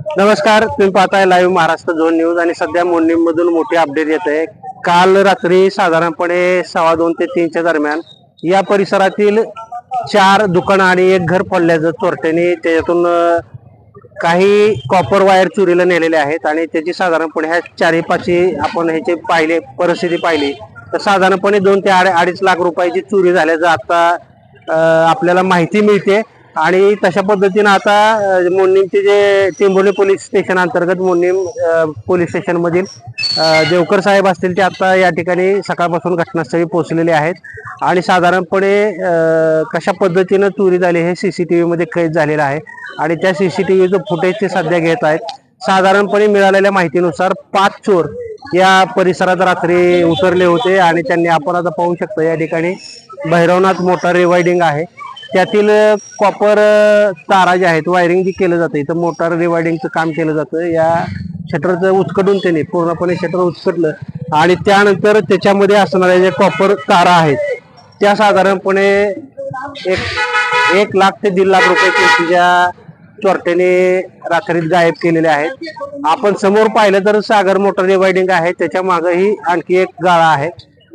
नमस्कार, तुम्ही पाहताय लाईव्ह महाराष्ट्र झोन न्यूज आणि सध्या मोडणीम मधून मोठी अपडेट येत आहे। काल रात्री साधारणपणे 2:15 ते 3च्या दरम्यान या परिसरातील 4 दुकान आणि एक घर फोडल्याचं चोरट्यांनी त्याच्यातून काही कॉपर वायर चोरीला नेलेले आहेत आणि त्याची साधारणपणे ह्या 4-5 आपण ह्याची परिस्थिती पाहिली तर साधारणपणे 2 ते 2.5 लाख रुपयाची चोरी झाल्याचं आता आपल्याला माहिती मिळते। आणि तशा पद्धतीने आता मोडणीमचे जे टेंभोर्णी पोलीस स्टेशन अंतर्गत मोडणीम पोलीस स्टेशन मधील देवकर साहेब असतील ते आता या ठिकाणी सकाळपासून घटनास्थळी पोहोचलेले आहेत आणि साधारणपणे कशा पद्धतीने चोरी झाली हे सीसीटीव्ही मध्ये कैद झालेलं आहे आणि त्या सीसीटीव्हीचं फुटेज ते सध्या घेत आहेत। साधारणपणे मिळालेल्या माहितीनुसार 5 चोर या परिसरात रात्री उतरले होते आणि त्यांनी आपण आता पाहू शकतो या ठिकाणी भैरवनाथ मोटार रिवायडिंग आहे, त्यातील कॉपर तारा जे आहेत वायरिंग जी केलं जातं इथं मोटार रिवायडिंगचं काम केलं जातं। या शटरचं उचकडून त्याने पूर्णपणे शटर उचकटलं आणि त्यानंतर त्याच्यामध्ये असणाऱ्या जे कॉपर तारा आहेत त्या साधारणपणे 1 लाख ते 1.5 लाख रुपये किमतीच्या चोरट्याने रात्रीत गायब केलेले आहेत। आपण समोर पाहिलं तर सागर मोटार रिवायडिंग आहे, त्याच्या मागेही आणखी एक गाळा आहे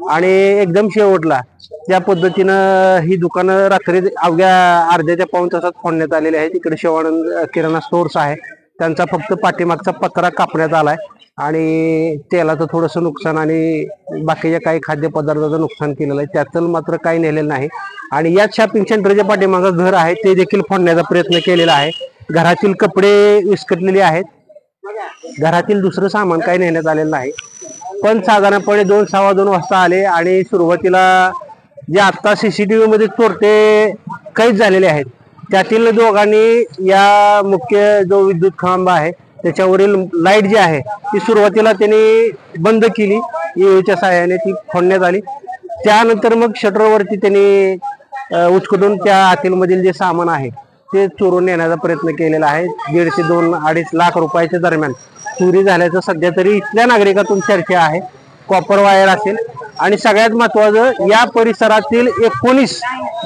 आणि एकदम शेवटला त्या पद्धतीनं ही दुकानं रात्री अवघ्या अर्ध्याच्या पाऊण तासात फोडण्यात आलेली आहेत। इकडे शिवानंद किराणा स्टोर्स आहे, त्यांचा फक्त पाठीमागचा पत्रा कापण्यात आलाय आणि तेलाचं थोडंसं नुकसान आणि बाकीच्या काही खाद्यपदार्थाचं नुकसान केलेलं आहे, त्याचं मात्र काही नेलेलं नाही। आणि याच शॉपिंग सेंटरच्या पाठीमागं घर आहे ते देखील फोडण्याचा प्रयत्न केलेला आहे। घरातील कपडे विस्कटलेले आहेत, घरातील दुसरं सामान काही नेण्यात आलेलं नाही। पण साधारणपणे 2-2:15 वाजता आले आणि सुरुवातीला जे आता सीसीटीव्ही मध्ये चोरटे कैद झालेले आहेत त्यातील दोघांनी या मुख्य जो विद्युत खांब आहे त्याच्यावरील लाईट जी आहे ती सुरुवातीला त्यांनी बंद केली, ईओच्या सहाय्याने ती फोडण्यात आली। त्यानंतर मग शटरवरती त्यांनी उचकटून त्या आतील जे सामान आहे ते चोरून नेण्याचा प्रयत्न केलेला आहे। 1.5 ते 2.5 लाख रुपयाच्या दरम्यान चोरी झाल्याचं सध्या तरी इथल्या नागरिकातून चर्चा आहे। कॉपर वायर असेल आणि सगळ्यात महत्वाचं या परिसरातील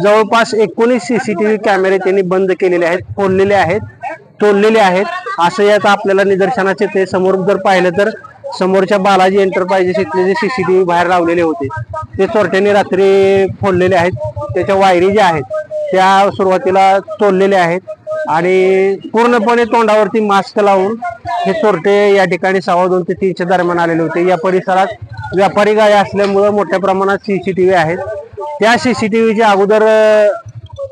जवळपास 19 सीसीटीव्ही कॅमेरे त्यांनी बंद केलेले आहेत, फोडलेले आहेत, तोडलेले आहेत असं यात आपल्याला निदर्शनास येते। समोर जर पाहिलं तर समोरच्या बालाजी एंटरप्राइजेस इथले जे सीसीटीव्ही बाहेर लावलेले होते ते चोरट्यांनी रात्री फोडलेले आहेत, त्याच्या वायरी ज्या आहेत त्या सुरुवातीला तोडलेल्या आहेत आणि पूर्णपणे तोंडावरती मास्क लावून हे चोरटे या ठिकाणी 2:15 ते 3च्या दरम्यान आलेले होते। या परिसरात व्यापारी गाड्या असल्यामुळे मोठ्या प्रमाणात सीसीटीव्ही आहेत, त्या सीसीटीव्हीच्या अगोदर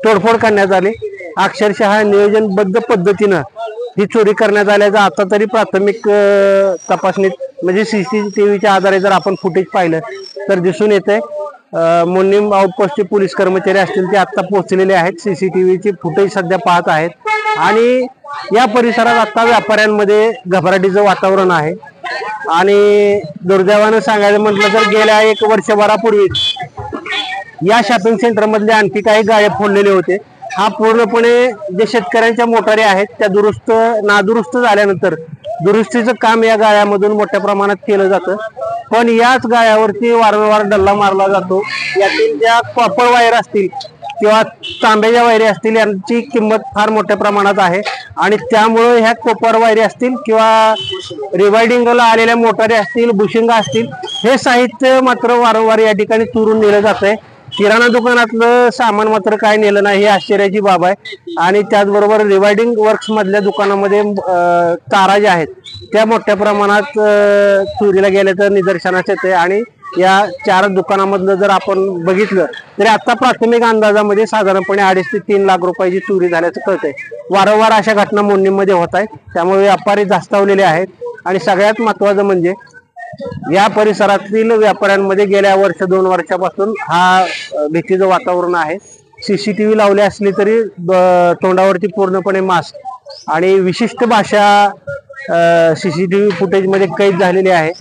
तोडफोड करण्यात आली। अक्षरशः नियोजनबद्ध पद्धतीनं ही चोरी करण्यात आल्याचं आता तरी प्राथमिक तपासणीत म्हणजे सीसीटीव्हीच्या आधारे जर आपण फुटेज पाहिलं तर दिसून येते। मोडणीम आउटपोस्टचे पोलीस कर्मचारी असतील ते आता पोहोचलेले आहेत, सीसीटीव्हीची फुटेज सध्या पाहत आहेत आणि या परिसरात आता व्यापाऱ्यांमध्ये घबराटीचं वातावरण आहे। आणि दुर्दैवानं सांगायचं म्हटलं तर गेल्या 1 वर्षभरापूर्वी या शॉपिंग सेंटर मधले आणखी काही गाळे फोडलेले होते। हा पूर्णपणे जे शेतकऱ्यांच्या मोटारी आहेत त्या नादुरुस्त झाल्यानंतर दुरुस्तीचं काम या गाळ्यामधून मोठ्या प्रमाणात केलं जातं, पण याच गाळ्यावरती वारंवार डल्ला मारला जातो। यातील ज्या कॉपर वायर असतील किंवा तांब्याच्या वायरी असतील यांची किंमत फार मोठ्या प्रमाणात आहे आणि त्यामुळे ह्या कॉपर वायरी असतील किंवा रिवायडिंगला आलेल्या मोटारी असतील, बुशिंगा असतील, हे साहित्य मात्र वारंवार या ठिकाणी चोरून नेलं जात आहे। किराणा दुकानातलं सामान मात्र काय नेलं नाही ही आश्चर्याची बाब आहे आणि त्याचबरोबर रिवायडिंग वर्क्स मधल्या दुकानामध्ये तारा ज्या आहेत त्या मोठ्या प्रमाणात चोरीला गेल्याचं निदर्शनास येते आणि या 4 दुकानामधलं जर आपण बघितलं तरी आता प्राथमिक अंदाजामध्ये साधारणपणे 2.5 ते 3 लाख रुपयाची चोरी झाल्याचं कळतंय। वारंवार अशा घटना मोडणीमध्ये होत आहेत, त्यामुळे व्यापारी धास्तावलेले आहेत आणि सगळ्यात महत्वाचं म्हणजे या परिसरातील व्यापाऱ्यांमध्ये गेल्या 1-2 वर्षापासून हा भीतीचं वातावरण आहे। सीसीटीव्ही लावले असले तरी तोंडावरती पूर्णपणे मास्क आणि विशिष्ट भाषा सीसीटीव्ही फुटेज मध्ये कैद झालेली आहे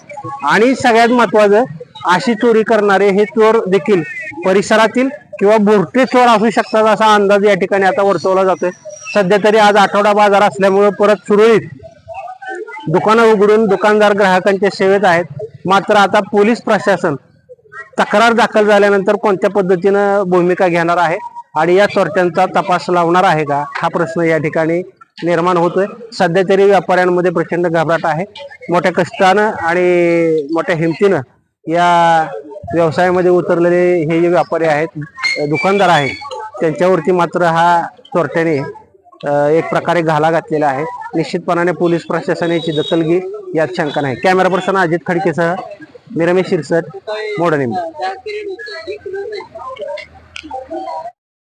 आणि सगळ्यात महत्वाचं अशी चोरी करणारे हे चोर देखील परिसरातील किंवा बोरटे चोर असू शकतात असा अंदाज या ठिकाणी आता वर्तवला जातोय। सध्या तरी आज आठवडा बाजार असल्यामुळे परत सुरळीत दुकानं उघडून दुकानदार ग्राहकांच्या सेवेत आहेत, मात्र आता पोलीस प्रशासन तक्रार दाखल झाल्यानंतर कोणत्या पद्धतीनं भूमिका घेणार आहे आणि या चोरट्यांचा तपास लावणार आहे का हा प्रश्न या ठिकाणी निर्माण होतोय. सध्या तरी व्यापाऱ्यांमध्ये प्रचंड घबराट आहे. मोठ्या कष्टानं आणि मोठ्या हिमतीनं या व्यवसायामध्ये उतरलेले हे जे व्यापारी आहेत, दुकानदार आहेत, त्यांच्यावरती मात्र हा चोरट्याने एक प्रकारे घाला घातलेला आहे. निश्चितपणाने पोलीस प्रशासन याची दखल घेईल यात शंका नाही. कॅमेरा पर्सन अजित खडकेसह मी रमेश शिरसट, मोडन.